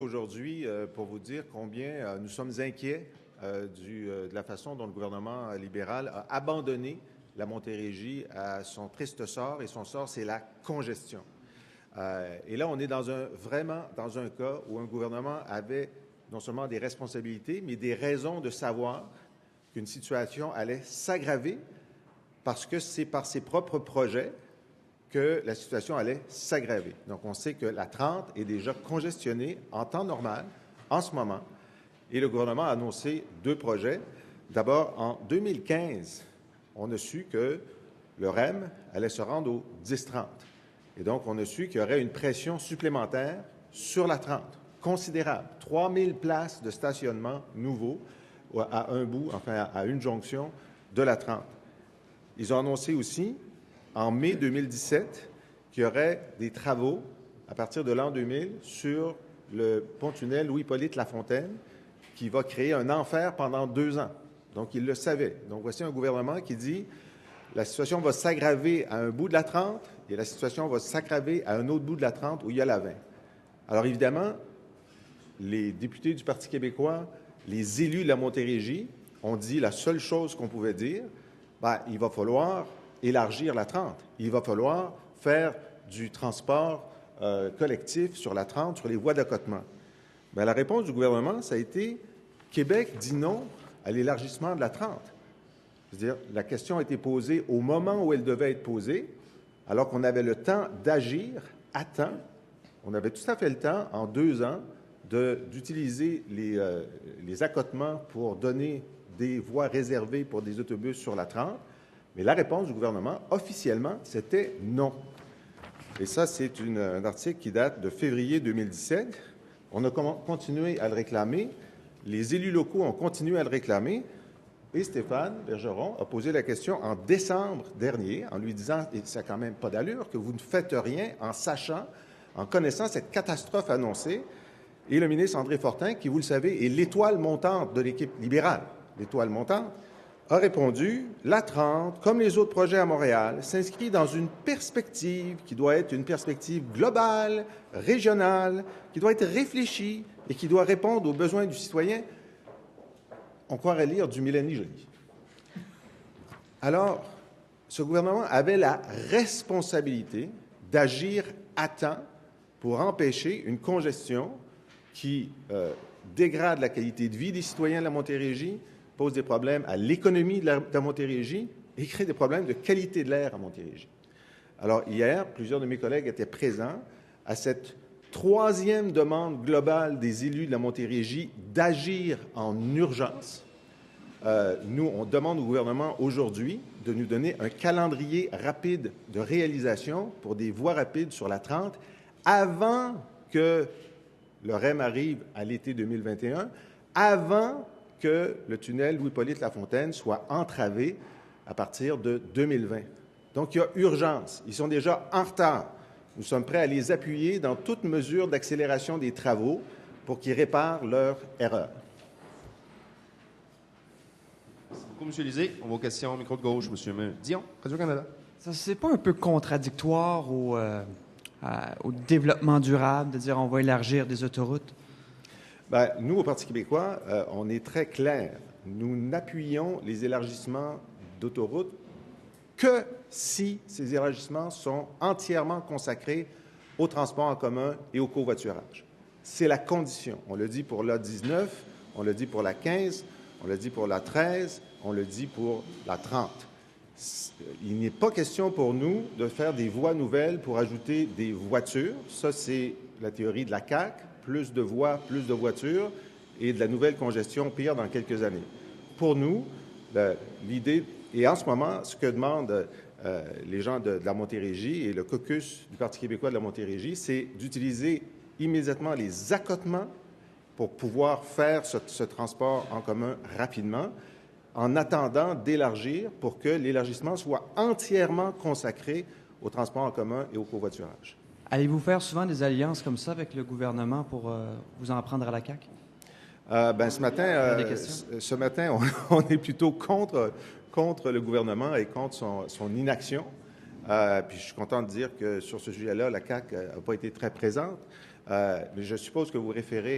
Aujourd'hui, pour vous dire combien nous sommes inquiets de la façon dont le gouvernement libéral a abandonné la Montérégie à son triste sort, et son sort, c'est la congestion. Et là, on est vraiment dans un cas où un gouvernement avait non seulement des responsabilités, mais des raisons de savoir qu'une situation allait s'aggraver parce que c'est par ses propres projets que la situation allait s'aggraver. Donc, on sait que la 30 est déjà congestionnée en temps normal, en ce moment, et le gouvernement a annoncé 2 projets. D'abord, en 2015, on a su que le REM allait se rendre au 10-30. Et donc, on a su qu'il y aurait une pression supplémentaire sur la 30, considérable. 3000 places de stationnement nouveaux à un bout, enfin à une jonction de la 30. Ils ont annoncé aussi en mai 2017 qu'il y aurait des travaux à partir de l'an 2000 sur le pont-tunnel Louis-Hippolyte Lafontaine qui va créer un enfer pendant 2 ans. Donc, ils le savaient. Donc, voici un gouvernement qui dit la situation va s'aggraver à un bout de la 30 et la situation va s'aggraver à un autre bout de la 30 où il y a la 20. Alors, évidemment, les députés du Parti québécois, les élus de la Montérégie ont dit la seule chose qu'on pouvait dire, il va falloir élargir la 30. Il va falloir faire du transport collectif sur la 30, sur les voies d'accotement. La réponse du gouvernement, ça a été Québec dit non à l'élargissement de la 30. C'est-à-dire, la question a été posée au moment où elle devait être posée, alors qu'on avait le temps d'agir à temps. On avait tout à fait le temps, en 2 ans, d'utiliser les accotements pour donner des voies réservées pour des autobus sur la 30. Mais la réponse du gouvernement, officiellement, c'était non. Et ça, c'est un article qui date de février 2017. On a continué à le réclamer. Les élus locaux ont continué à le réclamer. Et Stéphane Bergeron a posé la question en décembre dernier, en lui disant « ça n'a quand même pas d'allure que vous ne faites rien en sachant, en connaissant cette catastrophe annoncée ». Et le ministre André Fortin, qui, vous le savez, est l'étoile montante de l'équipe libérale, l'étoile montante, a répondu « La 30, comme les autres projets à Montréal, s'inscrit dans une perspective qui doit être une perspective globale, régionale, qui doit être réfléchie et qui doit répondre aux besoins du citoyen. » On croirait lire du Mélanie Joly. Alors, ce gouvernement avait la responsabilité d'agir à temps pour empêcher une congestion qui dégrade la qualité de vie des citoyens de la Montérégie, pose des problèmes à l'économie de la Montérégie et crée des problèmes de qualité de l'air à Montérégie. Alors, hier, plusieurs de mes collègues étaient présents à cette 3e demande globale des élus de la Montérégie d'agir en urgence. Nous, on demande au gouvernement aujourd'hui de nous donner un calendrier rapide de réalisation pour des voies rapides sur la 30 avant que le REM arrive à l'été 2021, avant que le tunnel Louis-Hippolyte Lafontaine soit entravé à partir de 2020. Donc, il y a urgence. Ils sont déjà en retard. Nous sommes prêts à les appuyer dans toute mesure d'accélération des travaux pour qu'ils réparent leur erreur. Merci beaucoup, M. Lisée. On va aux questions. Micro de gauche, M. Dion, Radio-Canada. Ça, c'est pas un peu contradictoire au développement durable de dire on va élargir des autoroutes? Nous, au Parti québécois, on est très clair. Nous n'appuyons les élargissements d'autoroutes que si ces élargissements sont entièrement consacrés au transport en commun et au covoiturage. C'est la condition. On le dit pour la 19, on le dit pour la 15, on le dit pour la 13, on le dit pour la 30. Il n'est pas question pour nous de faire des voies nouvelles pour ajouter des voitures. Ça, c'est la théorie de la CAQ. Plus de voies, plus de voitures et de la nouvelle congestion pire dans quelques années. Pour nous, l'idée, et en ce moment, ce que demandent les gens de la Montérégie et le caucus du Parti québécois de la Montérégie, c'est d'utiliser immédiatement les accotements pour pouvoir faire ce transport en commun rapidement, en attendant d'élargir pour que l'élargissement soit entièrement consacré au transport en commun et au covoiturage. Allez-vous faire souvent des alliances comme ça avec le gouvernement pour vous en prendre à la CAQ? Ce matin, on est plutôt contre le gouvernement et contre son inaction. Puis je suis content de dire que sur ce sujet-là, la CAQ n'a pas été très présente. Mais je suppose que vous référez